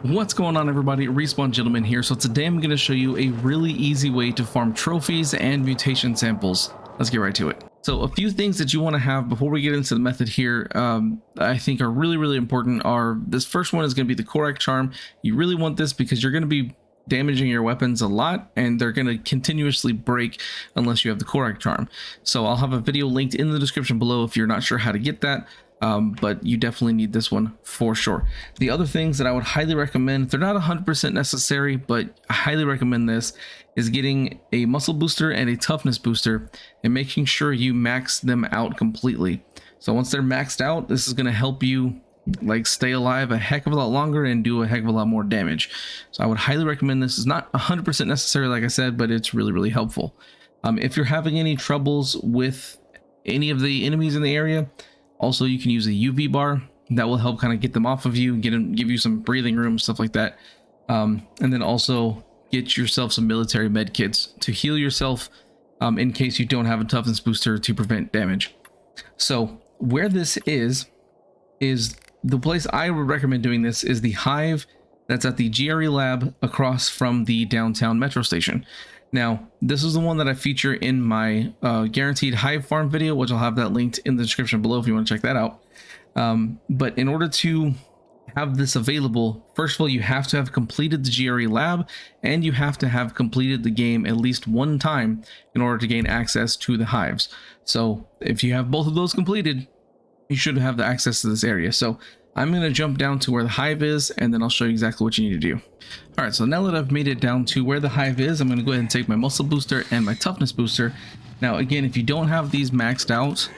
What's going on, everybody? Respawn Gentleman here. So today I'm going to show you a really easy way to farm trophies and mutation samples. Let's get right to it. So a few things that you want to have before we get into the method here, I think are really important are, this first one is going to be the Korak charm. You really want this because you're going to be damaging your weapons a lot and they're going to continuously break unless you have the Korak charm. So I'll have a video linked in the description below if you're not sure how to get that. But you definitely need this one for sure. The other things that I would highly recommend, they're not 100% necessary, but I highly recommend this, is getting a muscle booster and a toughness booster and making sure you max them out completely. So once they're maxed out, this is going to help you like stay alive a heck of a lot longer and do a heck of a lot more damage. So I would highly recommend this. It's not 100% necessary, like I said, but it's really helpful. If you're having any troubles with any of the enemies in the area, also, you can use a UV bar that will help kind of get them off of you, give you some breathing room, stuff like that. And then also get yourself some military med kits to heal yourself in case you don't have a toughness booster to prevent damage. So where this is the place I would recommend doing this is the hive that's at the GRE lab across from the downtown metro station. Now, this is the one that I feature in my guaranteed hive farm video, which I'll have that linked in the description below if you want to check that out. But in order to have this available, first of all, you have to have completed the GRE lab and you have to have completed the game at least one time in order to gain access to the hives. So if you have both of those completed, you should have the access to this area. So I'm going to jump down to where the hive is, and then I'll show you exactly what you need to do. All right, so now that I've made it down to where the hive is, I'm going to go ahead and take my muscle booster and my toughness booster. Now, again, if you don't have these maxed out,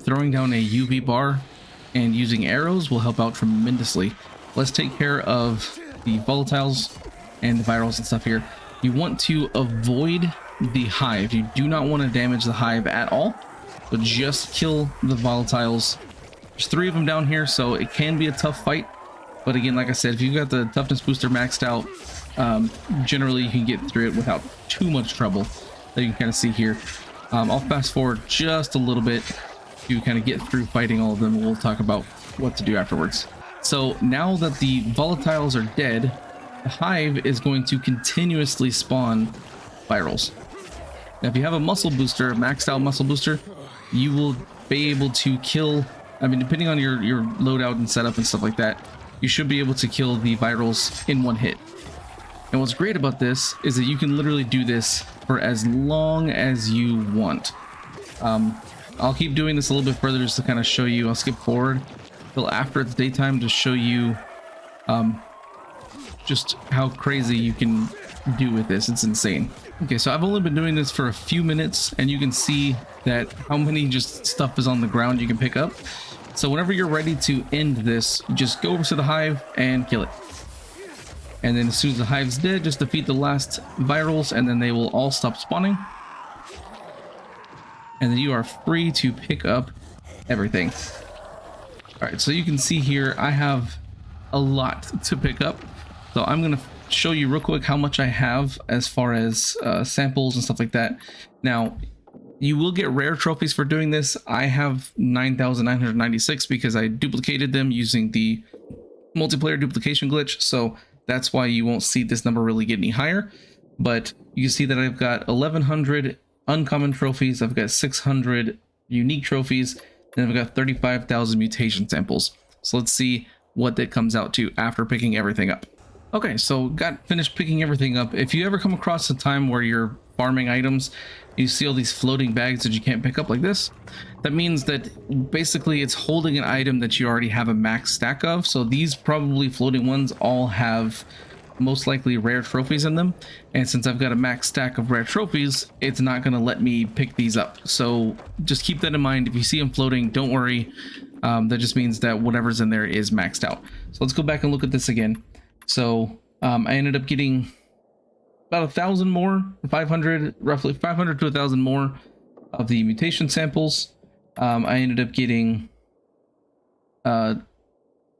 throwing down a UV bar and using arrows will help out tremendously. Let's take care of the volatiles and the virals and stuff here. You want to avoid the hive. You do not want to damage the hive at all, but just kill the volatiles. There's 3 of them down here, so it can be a tough fight. But again, like I said, if you've got the toughness booster maxed out, generally you can get through it without too much trouble. That you can kind of see here. I'll fast forward just a little bit to kind of get through fighting all of them. We'll talk about what to do afterwards. So now that the volatiles are dead, the hive is going to continuously spawn virals. Now, if you have a muscle booster, maxed out muscle booster, you will be able to kill, I mean, depending on your loadout and setup and stuff like that, you should be able to kill the virals in one hit. And what's great about this is that you can literally do this for as long as you want. I'll keep doing this a little bit further just to kind of show you. I'll skip forward till after it's daytime to show you just how crazy you can do with this. It's insane. Okay, so I've only been doing this for a few minutes, and you can see that how many just stuff is on the ground you can pick up. So whenever you're ready to end this, just go over to the hive and kill it. And then as soon as the hive's dead, just defeat the last virals, and then they will all stop spawning. And then you are free to pick up everything. All right, so you can see here, I have a lot to pick up. So I'm going to show you real quick how much I have as far as samples and stuff like that. Now, you will get rare trophies for doing this. I have 9,996 because I duplicated them using the multiplayer duplication glitch. So that's why you won't see this number really get any higher. But you can see that I've got 1,100 uncommon trophies. I've got 600 unique trophies, and I've got 35,000 mutation samples. So let's see what that comes out to after picking everything up. Okay, so got finished picking everything up. If you ever come across a time where you're farming items, you see all these floating bags that you can't pick up like this, that means that basically it's holding an item that you already have a max stack of. So these probably floating ones all have most likely rare trophies in them. And since I've got a max stack of rare trophies, it's not going to let me pick these up. So just keep that in mind. If you see them floating, don't worry. That just means that whatever's in there is maxed out. So let's go back and look at this again. So I ended up getting about 1,000 more, 500, roughly 500 to 1,000 more of the mutation samples. I ended up getting about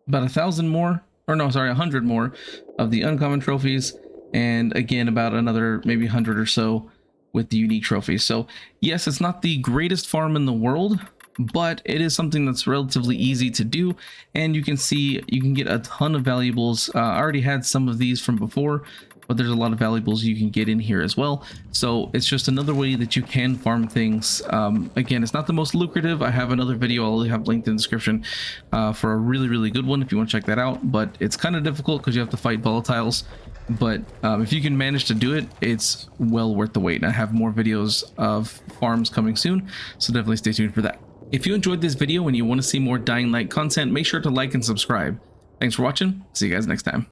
1,000 more, or no, sorry, 100 more of the uncommon trophies, and again about another maybe 100 or so with the unique trophies. So yes, it's not the greatest farm in the world, but it is something that's relatively easy to do, and you can see you can get a ton of valuables. I already had some of these from before, but there's a lot of valuables you can get in here as well. So it's just another way that you can farm things. Again, it's not the most lucrative. I have another video I'll have linked in the description for a really good one if you want to check that out, but it's kind of difficult because you have to fight volatiles. But if you can manage to do it, it's well worth the wait. And I have more videos of farms coming soon, so definitely stay tuned for that. If you enjoyed this video and you want to see more Dying Light content, make sure to like and subscribe. Thanks for watching. See you guys next time.